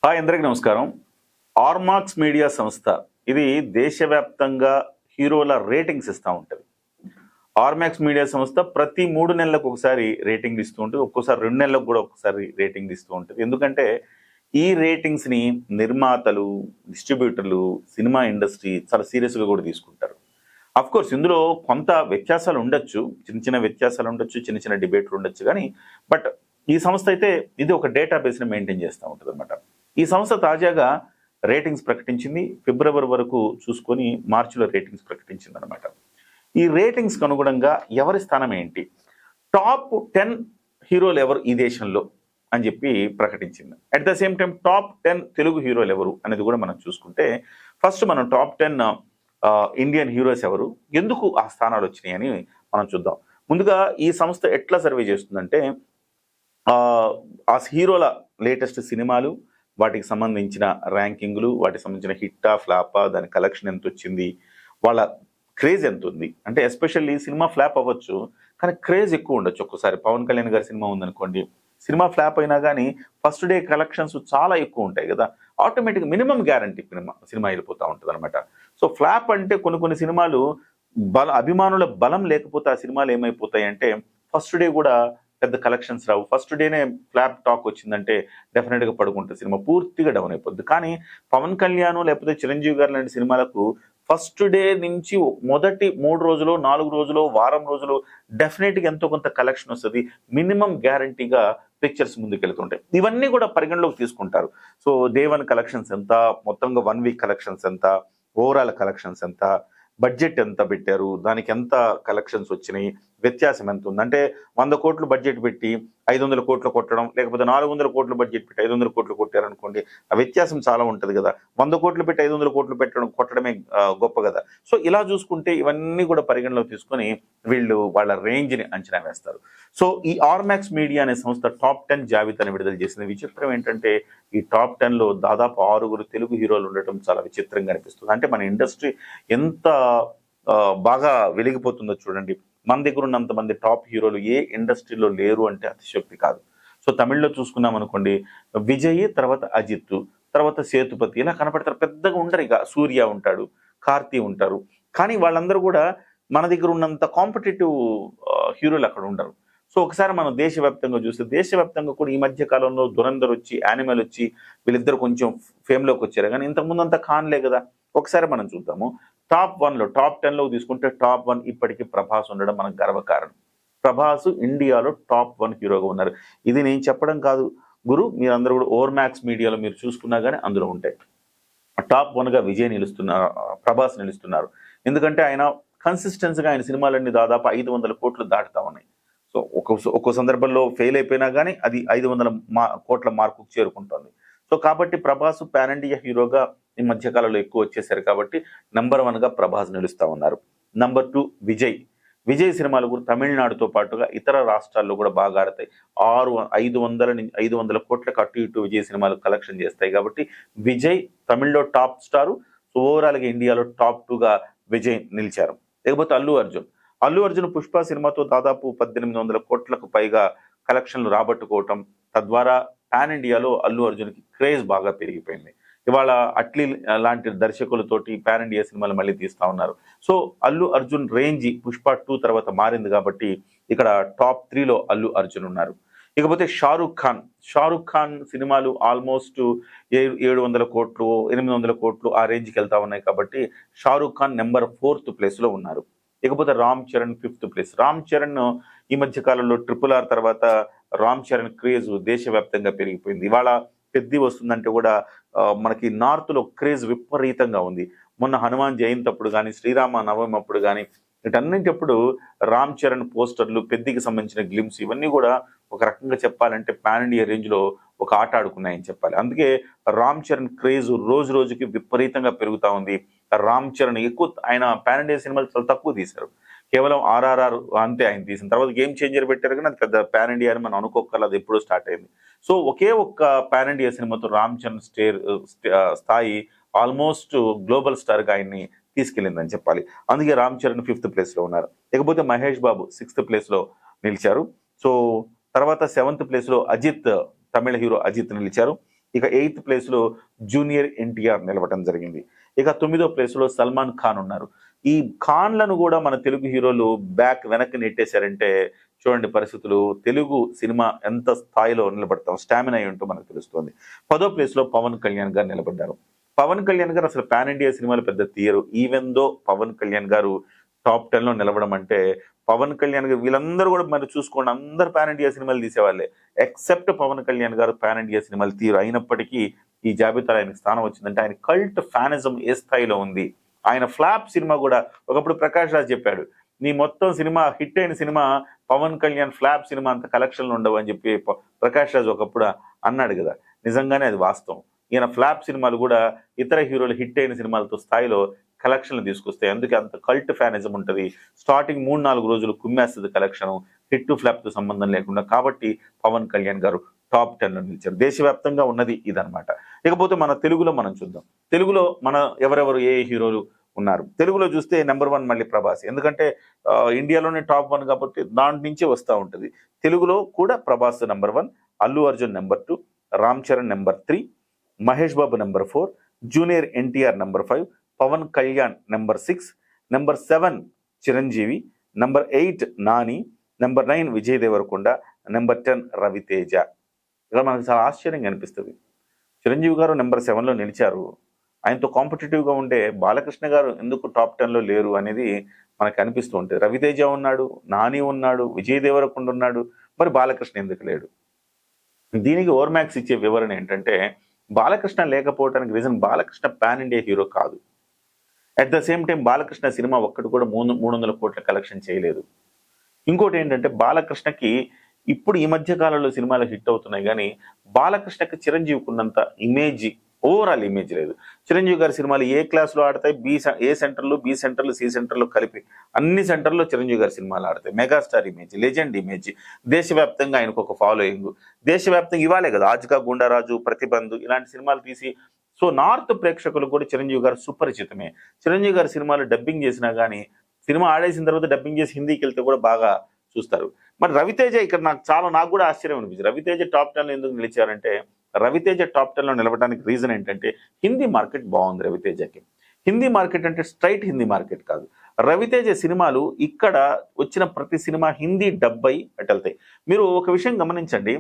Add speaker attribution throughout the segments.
Speaker 1: Hi అందరికీ నమస్కారం. Ormax media సంస్థ ఇది దేశవ్యాప్తంగా హీరోల రేటింగ్స్ ఇస్తూ ఉంటుంది. ఆర్మాక్స్ మీడియా సంస్థ ప్రతి 3 నెలలకు ఒకసారి రేటింగ్ ఇస్తూ ఉంటుంది. ఒక్కోసారి 2 నెలలకు కూడా ఒకసారి రేటింగ్ ఇస్తూ ఉంటుంది. ఎందుకంటే ఈ రేటింగ్స్ని నిర్మాతలు, డిస్ట్రిబ్యూటర్లు, సినిమా ఇండస్ట్రీ చాలా సీరియస్గా కూడా తీసుకుంటారు. అఫ్ కోర్స్ ఇందులో కొంత వ్యత్యాసాలు ఉండొచ్చు, చిన్న చిన్న వ్యత్యాసాలు ఉండొచ్చు, చిన్న చిన్న డిబేట్లు ఉండొచ్చు. కానీ బట్ ఈ సంస్థ అయితే ఇది ఒక డేటాబేస్ని మెయింటైన్ చేస్తూ ఉంటుంది అనమాట. ఈ సంస్థ తాజాగా రేటింగ్స్ ప్రకటించింది. ఫిబ్రవరి వరకు చూసుకొని మార్చిలో రేటింగ్స్ ప్రకటించింది అనమాట. ఈ రేటింగ్స్కి అనుగుణంగా ఎవరి స్థానం ఏంటి, టాప్ 10 హీరోలు ఎవరు ఈ దేశంలో అని చెప్పి ప్రకటించింది. At the same time top 10 Telugu హీరోలు ఎవరు అనేది కూడా మనం చూసుకుంటే, ఫస్ట్ మనం టాప్ 10 ఇండియన్ హీరోస్ ఎవరు, ఎందుకు ఆ స్థానాలు వచ్చినాయి అని మనం చూద్దాం. ముందుగా ఈ సంస్థ ఎట్లా సర్వే చేస్తుందంటే, ఆ హీరోల లేటెస్ట్ సినిమాలు, వాటికి సంబంధించిన ర్యాంకింగ్లు, వాటికి సంబంధించిన హిట్టా ఫ్లాపా, దాని కలెక్షన్ ఎంత వచ్చింది, వాళ్ళ క్రేజ్ ఎంత ఉంది. అంటే ఎస్పెషల్లీ సినిమా ఫ్లాప్ అవ్వచ్చు కానీ క్రేజ్ ఎక్కువ ఉండొచ్చు. ఒక్కసారి పవన్ కళ్యాణ్ గారి సినిమా ఉందనుకోండి, సినిమా ఫ్లాప్ అయినా కానీ ఫస్ట్ డే కలెక్షన్స్ చాలా ఎక్కువ ఉంటాయి కదా, ఆటోమేటిక్ మినిమం గ్యారంటీ సినిమా వెళ్ళిపోతూ ఉంటుంది అనమాట. సో ఫ్లాప్ అంటే కొన్ని సినిమాలు అభిమానుల బలం లేకపోతే ఆ సినిమాలు ఏమైపోతాయి అంటే ఫస్ట్ డే కూడా పెద్ద కలెక్షన్స్ రావు. ఫస్ట్ డేనే ఫ్లాప్ టాక్ వచ్చిందంటే డెఫినెట్గా పడుకుంటుంది, సినిమా పూర్తిగా డౌన్ అయిపోద్ది. కానీ పవన్ కళ్యాణ్ లేకపోతే చిరంజీవి గారు లాంటి సినిమాలకు ఫస్ట్ డే నుంచి మొదటి 3 రోజులు, 4 రోజులు, వారం రోజులు డెఫినెట్గా ఎంతో కొంత కలెక్షన్ వస్తుంది. మినిమం గ్యారంటీగా పిక్చర్స్ ముందుకెళ్తుంటాయి. ఇవన్నీ కూడా పరిగణలోకి తీసుకుంటారు. సో డే 1 కలెక్షన్స్ ఎంత, మొత్తంగా 1 వీక్ కలెక్షన్స్ ఎంత, ఓవరాల్ కలెక్షన్స్ ఎంత, బడ్జెట్ ఎంత పెట్టారు, దానికి ఎంత కలెక్షన్స్ వచ్చినాయి, వ్యత్యాసం ఎంత ఉంది. అంటే 100 కోట్లు బడ్జెట్ పెట్టి 500 కోట్లు కొట్టడం, లేకపోతే 400 కోట్లు బడ్జెట్ పెట్టి 500 కోట్లు కొట్టారనుకోండి, ఆ వ్యత్యాసం చాలా ఉంటుంది కదా. 100 కోట్లు పెట్టి 500 కోట్లు కొట్టడమే గొప్ప కదా. సో ఇలా చూసుకుంటే ఇవన్నీ కూడా పరిగణలోకి తీసుకొని వీళ్ళు వాళ్ళ రేంజ్ని అంచనా వేస్తారు. సో ఈ ఆర్మాక్స్ మీడియా అనే సంస్థ టాప్ 10 జాబితాని విడుదల చేసింది. విచిత్రం ఏంటంటే ఈ టాప్ 10లో దాదాపు 6 తెలుగు హీరోలు ఉండటం చాలా విచిత్రంగా అనిపిస్తుంది. అంటే మన ఇండస్ట్రీ ఎంత బాగా వెలిగిపోతుందో చూడండి. మన దగ్గర ఉన్నంత మంది టాప్ హీరోలు ఏ ఇండస్ట్రీలో లేరు అంటే అతిశయోక్తి కాదు. సో తమిళ్లో చూసుకున్నాం అనుకోండి, విజయ్, తర్వాత అజిత్, తర్వాత సేతుపతి, ఇలా కనపడతారు. పెద్దగా ఉండరు. ఇక సూర్య ఉంటాడు, కార్తీ ఉంటారు. కానీ వాళ్ళందరూ కూడా మన దగ్గర ఉన్నంత కాంపిటేటివ్ హీరోలు అక్కడ ఉండరు. సో ఒకసారి మనం దేశవ్యాప్తంగా చూస్తే, దేశవ్యాప్తంగా కూడా ఈ మధ్య కాలంలో దురంధర్ వచ్చి, యానిమల్ వచ్చి వీళ్ళిద్దరు కొంచెం ఫేమ్లోకి వచ్చారు. కానీ ఇంతకుముందు అంతా కాన్లే కదా. ఒకసారి మనం చూద్దాము. టాప్ 1లో, టాప్ 10లో తీసుకుంటే టాప్ 1 ఇప్పటికీ ప్రభాస్ ఉండడం మనకు గర్వకారణం. ప్రభాస్ ఇండియాలో టాప్ 1 హీరోగా ఉన్నారు. ఇది నేను చెప్పడం కాదు గురు, మీరందరూ కూడా ఓవర్మాక్స్ మీడియాలో మీరు చూసుకున్నా కానీ అందులో ఉంటాయి. టాప్ 1గా విజయ్ నిలుస్తున్నారు, ప్రభాస్ నిలుస్తున్నారు. ఎందుకంటే ఆయన కన్సిస్టెన్సీగా ఆయన సినిమాలన్నీ దాదాపు 500 కోట్లు దాటుతా ఉన్నాయి. సో ఒక్కో సందర్భంలో ఫెయిల్ అయిపోయినా కానీ అది 500 కోట్ల మార్కు చేరుకుంటుంది. సో కాబట్టి ప్రభాస్ పాన్ ఇండియా హీరోగా ఈ మధ్యకాలంలో ఎక్కువ వచ్చేసారు కాబట్టి నెంబర్ 1గా ప్రభాస్ నిలుస్తూ ఉన్నారు. నెంబర్ 2 విజయ్ సినిమాలు కూడా తమిళనాడుతో పాటుగా ఇతర రాష్ట్రాల్లో కూడా బాగా ఆడతాయి. 500 కోట్లకు అటు ఇటు విజయ్ సినిమాలు కలెక్షన్ చేస్తాయి. కాబట్టి విజయ్ తమిళ్లో టాప్ స్టారు. సో ఓవరాల్గా ఇండియాలో టాప్ 2గా విజయ్ నిలిచారు. లేకపోతే అల్లు అర్జున్ పుష్ప సినిమాతో దాదాపు 1800 కోట్లకు పైగా కలెక్షన్లు రాబట్టుకోవటం, తద్వారా పాన్ ఇండియాలో అల్లు అర్జున్కి క్రేజ్ బాగా పెరిగిపోయింది. ఇవాళ అట్లీ లాంటి దర్శకులతోటి పాన్ ఇండియా సినిమాలు మళ్ళీ తీస్తా ఉన్నారు. సో అల్లు అర్జున్ రేంజ్ పుష్ప 2 తర్వాత మారింది కాబట్టి ఇక్కడ టాప్ 3లో అల్లు అర్జున్ ఉన్నారు. ఇకపోతే షారుఖ్ ఖాన్ సినిమాలు ఆల్మోస్ట్ 700 కోట్లు, 800 కోట్లు ఆ రేంజ్కి వెళ్తా ఉన్నాయి. కాబట్టి షారుఖ్ ఖాన్ నెంబర్ 4th ప్లేస్లో ఉన్నారు. ఇకపోతే రామ్ చరణ్ 5th ప్లేస్. రామ్ చరణ్ ఈ మధ్య కాలంలో RRR తర్వాత రామ్ చరణ్ క్రేజ్ దేశవ్యాప్తంగా పెరిగిపోయింది. ఇవాళ పెద్ది వస్తుందంటే కూడా మనకి నార్త్లో క్రేజ్ విపరీతంగా ఉంది. మొన్న హనుమాన్ జయంతి అప్పుడు కానీ, శ్రీరామ నవమి అప్పుడు కానీ, వీటన్నింటప్పుడు రామ్ చరణ్ పోస్టర్లు, పెద్దికి సంబంధించిన గ్లిమ్స్, ఇవన్నీ కూడా ఒక రకంగా చెప్పాలంటే పాన్ ఇండియా రేంజ్లో ఒక ఆట ఆడుకున్నాయని చెప్పాలి. అందుకే రామ్ చరణ్ క్రేజ్ రోజు రోజుకి విపరీతంగా పెరుగుతూ ఉంది. రామ్ చరణ్ ఆయన పాన్ ఇండియా సినిమాలు చాలా తక్కువ తీశారు. కేవలం RRR అంతే ఆయన తీసిన తర్వాత గేమ్ చేంజర్ పెట్టారు. కానీ అది పెద్ద పాన్ ఇండియా అని మనం అనుకోకర్లేదు, అది ఎప్పుడో స్టార్ట్ అయింది. సో ఒకే ఒక్క పాన్ ఇండియా సినిమాతో రామ్ చరణ్ స్థాయి ఆల్మోస్ట్ గ్లోబల్ స్టార్గా ఆయన్ని తీసుకెళ్ళిందని చెప్పాలి. అందుకే రామ్ చరణ్ 5th ప్లేస్లో ఉన్నారు. ఇకపోతే మహేష్ బాబు 6th ప్లేస్లో నిలిచారు. సో తర్వాత 7th ప్లేస్లో అజిత్, తమిళ హీరో అజిత్ నిలిచారు. ఇక 8th ప్లేస్లో జూనియర్ ఎన్టీఆర్ నిలవటం జరిగింది. ఇక 9వ ప్లేస్లో సల్మాన్ ఖాన్ ఉన్నారు. ఈ ఖాన్లను కూడా మన తెలుగు హీరోలు వెనక్కి నెట్టేశారంటే చూడండి పరిస్థితులు. తెలుగు సినిమా ఎంత స్థాయిలో నిలబడతాం, స్టామినా ఏంటో మనకు తెలుస్తుంది. 10వ ప్లేస్లో పవన్ కళ్యాణ్ గారు నిలబడ్డారు. పవన్ కళ్యాణ్ గారు అసలు పాన్ ఇండియా సినిమాలు పెద్ద తీయరు. ఈవెన్ దో పవన్ కళ్యాణ్ గారు టాప్ 10లో నిలవడం అంటే, పవన్ కళ్యాణ్ గారు వీళ్ళందరూ కూడా మరి చూసుకోండి, అందరు పాన్ ఇండియా సినిమాలు తీసేవాళ్ళే. ఎక్సెప్ట్ పవన్ కళ్యాణ్ గారు పాన్ ఇండియా సినిమాలు తీరు. అయినప్పటికీ ఈ జాబితాలో ఆయనకు స్థానం వచ్చిందంటే ఆయన కల్ట్ ఫ్యానిజం ఏ స్థాయిలో ఉంది. ఆయన ఫ్లాప్ సినిమా కూడా ఒకప్పుడు ప్రకాష్ రాజ్ చెప్పాడు, నీ మొత్తం సినిమా హిట్ అయిన cinema Pawan Kalyan flop cinema అంత కలెక్షన్లు ఉండవు అని చెప్పి ప్రకాష్ రాజ్ ఒకప్పుడు అన్నాడు కదా. నిజంగానే అది వాస్తవం. ఈయన ఫ్లాప్ సినిమాలు కూడా ఇతర హీరోలు హిట్ అయిన సినిమాలతో స్థాయిలో కలెక్షన్లు తీసుకొస్తాయి. అందుకే అంత కల్ట్ ఫ్యానిజం ఉంటుంది. స్టార్టింగ్ 3-4 రోజులు కుమ్మేస్తుంది కలెక్షన్, హిట్ ఫ్లాప్తో సంబంధం లేకుండా. కాబట్టి పవన్ కళ్యాణ్ గారు టాప్ 10లో నిలిచారు. దేశవ్యాప్తంగా ఉన్నది ఇదనమాట. ఇకపోతే మన తెలుగులో మనం చూద్దాం. తెలుగులో మన ఎవరెవరు ఏ హీరోలు ఉన్నారు. తెలుగులో చూస్తే నెంబర్ 1 మళ్ళీ ప్రభాస్. ఎందుకంటే ఇండియాలోనే టాప్ 1 కాబట్టి దాంట్ నుంచే వస్తూ ఉంటుంది. తెలుగులో కూడా Prabhas number 1, Allu Arjun number 2, Ram Charan number 3, Mahesh Babu number 4, junior NTR number 5, Pawan Kalyan number 6, number 7 Chiranjeevi, number 8 Nani, number 9 Vijay Deverakonda, number 10 Raviteja. ఇక్కడ మనకు చాలా ఆశ్చర్యంగా అనిపిస్తుంది. చిరంజీవి గారు నెంబర్ 7లో నిలిచారు. ఆయనతో కాంపిటేటివ్గా ఉండే బాలకృష్ణ గారు ఎందుకు టాప్ 10లో లేరు అనేది మనకు అనిపిస్తూ ఉంటుంది. రవితేజ ఉన్నాడు, నాని ఉన్నాడు, విజయ్ దేవరకొండ ఉన్నాడు, మరి బాలకృష్ణ ఎందుకు లేడు? దీనికి ఓవర్మాక్స్ ఇచ్చే వివరణ ఏంటంటే, బాలకృష్ణ లేకపోవడానికి reason Balakrishna pan India hero కాదు. At the same time Balakrishna cinema ఒక్కటి కూడా 300 కోట్ల కలెక్షన్ చేయలేదు. ఇంకోటి ఏంటంటే, బాలకృష్ణకి ఇప్పుడు ఈ మధ్య కాలంలో సినిమాలు హిట్ అవుతున్నాయి కానీ బాలకృష్ణకి చిరంజీవికి ఉన్నంత ఇమేజ్, ఓవరాల్ ఇమేజ్ లేదు. చిరంజీవి గారి సినిమాలు ఏ క్లాస్లో ఆడతాయి, ఏ సెంటర్లు, బి సెంటర్లు, సి సెంటర్లు కలిపి అన్ని సెంటర్లో చిరంజీవి గారి సినిమాలు ఆడతాయి. మెగాస్టార్ ఇమేజ్, లెజెండ్ ఇమేజ్, దేశవ్యాప్తంగా ఆయనకు ఒక ఫాలోయింగ్. దేశవ్యాప్తంగా ఇవాళే కదా ఆజ్కా, గుండారాజు, ప్రతిబంధు ఇలాంటి సినిమాలు తీసి, సో నార్త్ ప్రేక్షకులకు కూడా చిరంజీవి గారు సుపరిచితమే. చిరంజీవి గారి సినిమాలు డబ్బింగ్ చేసినా కానీ సినిమా ఆడేసిన తర్వాత డబ్బింగ్ చేసి హిందీకి వెళ్తే కూడా బాగా చూస్తారు. మరి రవితేజ ఇక్కడ నాకు కూడా ఆశ్చర్యం అనిపించింది. రవితేజ టాప్ 10లో ఎందుకు నిలిచారంటే, రవితేజ టాప్ 10లో నిలవడానికి రీజన్ ఏంటంటే హిందీ మార్కెట్ బాగుంది రవితేజకి. హిందీ మార్కెట్ అంటే స్ట్రైట్ హిందీ మార్కెట్ కాదు. రవితేజ సినిమాలు ఇక్కడ వచ్చిన ప్రతి సినిమా హిందీ డబ్ అయి అటు వెళ్తాయి. మీరు ఒక విషయం గమనించండి,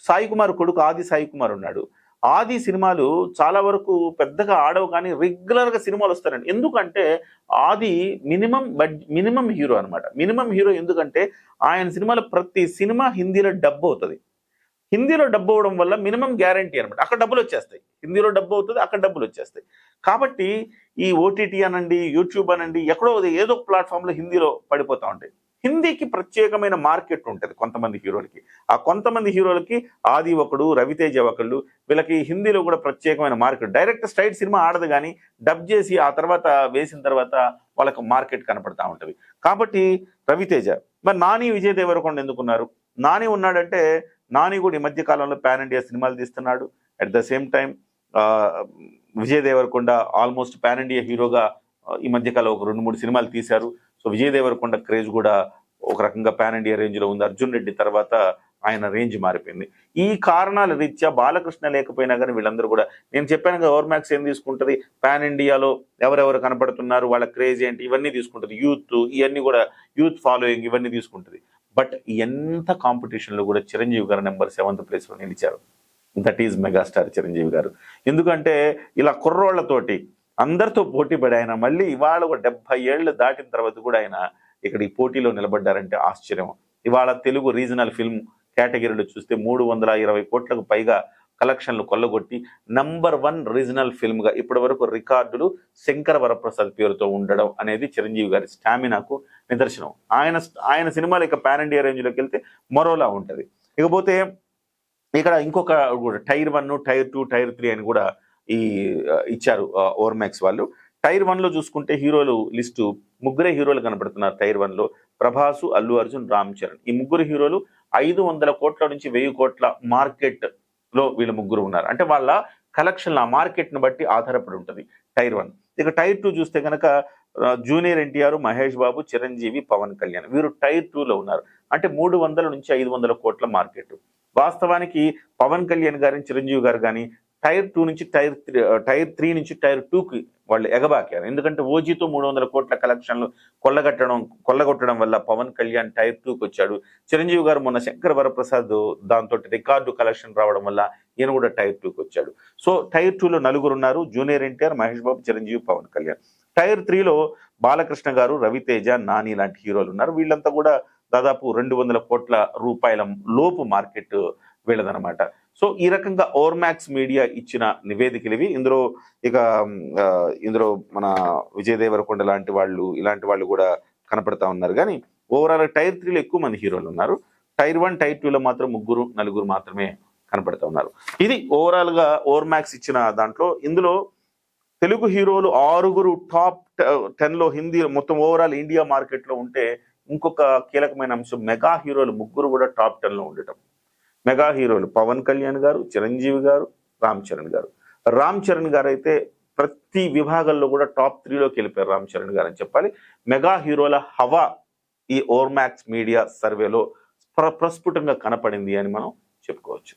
Speaker 1: సాయి కుమార్ కొడుకు ఆది సాయి కుమార్ ఉన్నాడు. ఆది సినిమాలు చాలా వరకు పెద్దగా ఆడవు కానీ రెగ్యులర్గా సినిమాలు వస్తారండి. ఎందుకంటే ఆది మినిమం హీరో అనమాట. మినిమం హీరో ఎందుకంటే ఆయన సినిమాలో ప్రతి సినిమా హిందీలో డబ్ అవుతుంది. హిందీలో డబ్బు అవ్వడం వల్ల మినిమం గ్యారంటీ అనమాట. అక్కడ డబ్బులు వచ్చేస్తాయి. హిందీలో డబ్బు అవుతుంది, అక్కడ డబ్బులు వచ్చేస్తాయి. కాబట్టి ఈ ఓటీటీ అనండి, యూట్యూబ్ అనండి, ఎక్కడో ఏదో ఒక ప్లాట్ఫామ్లో హిందీలో పడిపోతూ ఉంటాయి. హిందీకి ప్రత్యేకమైన మార్కెట్ ఉంటుంది కొంతమంది హీరోలకి. ఆ కొంతమంది హీరోలకి ఆది ఒకడు, రవితేజ ఒకళ్ళు, వీళ్ళకి హిందీలో కూడా ప్రత్యేకమైన మార్కెట్. డైరెక్ట్ స్ట్రైట్ సినిమా ఆడదు కానీ డబ్ చేసి ఆ తర్వాత వేసిన తర్వాత వాళ్ళకు మార్కెట్ కనపడతా ఉంటుంది. కాబట్టి రవితేజ. మరి నాని, విజయ్ దేవరకొండ ఎందుకున్నారు? నాని ఉన్నాడంటే నాని కూడా ఈ మధ్య కాలంలో పాన్ ఇండియా సినిమాలు తీస్తున్నాడు. At the same time Vijay Deverakonda almost pan India హీరోగా ఈ మధ్యకాలం ఒక 2-3 సినిమాలు తీశారు. సో విజయ్ దేవరకొండ క్రేజ్ కూడా ఒక రకంగా పాన్ ఇండియా రేంజ్లో ఉంది. అర్జున్ రెడ్డి తర్వాత ఆయన రేంజ్ మారిపోయింది. ఈ కారణాల రీత్యా బాలకృష్ణ లేకపోయినా కానీ వీళ్ళందరూ కూడా, నేను చెప్పాను కదా ఓవర్మాక్స్ ఏం తీసుకుంటుంది, పాన్ ఇండియాలో ఎవరెవరు కనపడుతున్నారు, వాళ్ళ క్రేజ్ ఏంటి, ఇవన్నీ తీసుకుంటుంది. యూత్, ఇవన్నీ కూడా యూత్ ఫాలోయింగ్ ఇవన్నీ తీసుకుంటుంది. బట్ ఎంత కాంపిటీషన్లో కూడా చిరంజీవి గారు నెంబర్ 7th ప్లేస్లో నిలిచారు. దట్ ఈజ్ మెగాస్టార్ చిరంజీవి గారు. ఎందుకంటే ఇలా కుర్రోళ్లతోటి అందరితో పోటీ పడి ఆయన మళ్ళీ ఇవాళ ఒక 70 ఏళ్ళు దాటిన తర్వాత కూడా ఆయన ఇక్కడ ఈ పోటీలో నిలబడ్డారంటే ఆశ్చర్యం. ఇవాళ తెలుగు రీజనల్ ఫిల్మ్ కేటగిరీలో చూస్తే 320 కోట్లకు పైగా కలెక్షన్లు కొల్లగొట్టి నంబర్ 1 రీజనల్ ఫిల్మ్గా ఇప్పటి వరకు రికార్డులు శంకర వరప్రసాద్ పేరుతో ఉండడం అనేది చిరంజీవి గారి స్టామినాకు నిదర్శనం. ఆయన సినిమాలు ఇక పాన్ ఇండియా రేంజ్లోకి వెళ్తే మరోలా ఉంటుంది. ఇకపోతే ఇక్కడ ఇంకొక టైర్ 1, టైర్ 2, టైర్ 3 అని కూడా ఇచ్చారు ఓవర్మాక్స్ వాళ్ళు. టైర్ 1లో చూసుకుంటే హీరోలు లిస్టు 3 హీరోలు కనపడుతున్నారు. టైర్ 1లో ప్రభాసు, అల్లు అర్జున్, రామ్ చరణ్. ఈ 3 హీరోలు 500 కోట్ల నుంచి 1000 కోట్ల మార్కెట్లో వీళ్ళు 3 ఉన్నారు. అంటే వాళ్ళ కలెక్షన్ ఆ మార్కెట్ను బట్టి ఆధారపడి ఉంటుంది టైర్ 1. ఇక టైర్ 2 చూస్తే కనుక జూనియర్ ఎన్టీఆర్, మహేష్ బాబు, చిరంజీవి, పవన్ కళ్యాణ్ వీరు టైర్ 2లో ఉన్నారు. అంటే 300 నుంచి 500 కోట్ల మార్కెట్. వాస్తవానికి పవన్ కళ్యాణ్ గారిని, చిరంజీవి గారు కానీ టైర్ 2 నుంచి టైర్ 3 నుంచి టైర్ 2కి వాళ్ళు ఎగబాకారు. ఎందుకంటే ఓజీతో 300 కోట్ల కలెక్షన్లు కొల్లగొట్టడం వల్ల పవన్ కళ్యాణ్ టైర్ 2కి వచ్చాడు. చిరంజీవి గారు మొన్న శంకర్ వరప్రసాద్ దాంతో రికార్డు కలెక్షన్ రావడం వల్ల ఈయన కూడా టైర్ 2కి వచ్చాడు. సో టైర్ 2లో నలుగురు ఉన్నారు. జూనియర్ ఎన్టీఆర్, మహేష్ బాబు, చిరంజీవి, పవన్ కళ్యాణ్. టైర్ 3లో బాలకృష్ణ గారు, రవితేజ, నాని లాంటి హీరోలు ఉన్నారు. వీళ్ళంతా కూడా దాదాపు 200 కోట్ల రూపాయల లోపు మార్కెట్ వీళ్ళదనమాట. సో ఈ రకంగా ఓవర్మాక్స్ మీడియా ఇచ్చిన నివేదికలు ఇవి. ఇందులో మన విజయ్ దేవరకొండ లాంటి వాళ్ళు, ఇలాంటి వాళ్ళు కూడా కనపడతా ఉన్నారు. కానీ ఓవరాల్ టైర్ 3లో ఎక్కువ మంది హీరోలు ఉన్నారు. టైర్ 1, టైర్ 2లో మాత్రం 3-4 మాత్రమే కనపడతా ఉన్నారు. ఇది ఓవరాల్ గా ఓవర్మాక్స్ ఇచ్చిన దాంట్లో. ఇందులో తెలుగు హీరోలు 6 టాప్ 10లో, హిందీ మొత్తం ఓవరాల్ ఇండియా మార్కెట్ లో ఉంటే ఇంకొక కీలకమైన అంశం మెగా హీరోలు 3 కూడా టాప్ 10లో ఉండటం. మెగా హీరోలు పవన్ కళ్యాణ్ గారు, చిరంజీవి గారు, రామ్ చరణ్ గారు. రామ్ చరణ్ గారు అయితే ప్రతి విభాగంలో కూడా టాప్ 3లోకి వెళ్ళిపోయారు రామ్ చరణ్ గారు అని చెప్పాలి. మెగా హీరోల హవా ఈ ఓవర్మాక్స్ మీడియా సర్వేలో ప్రస్ఫుటంగా కనపడింది అని మనం చెప్పుకోవచ్చు.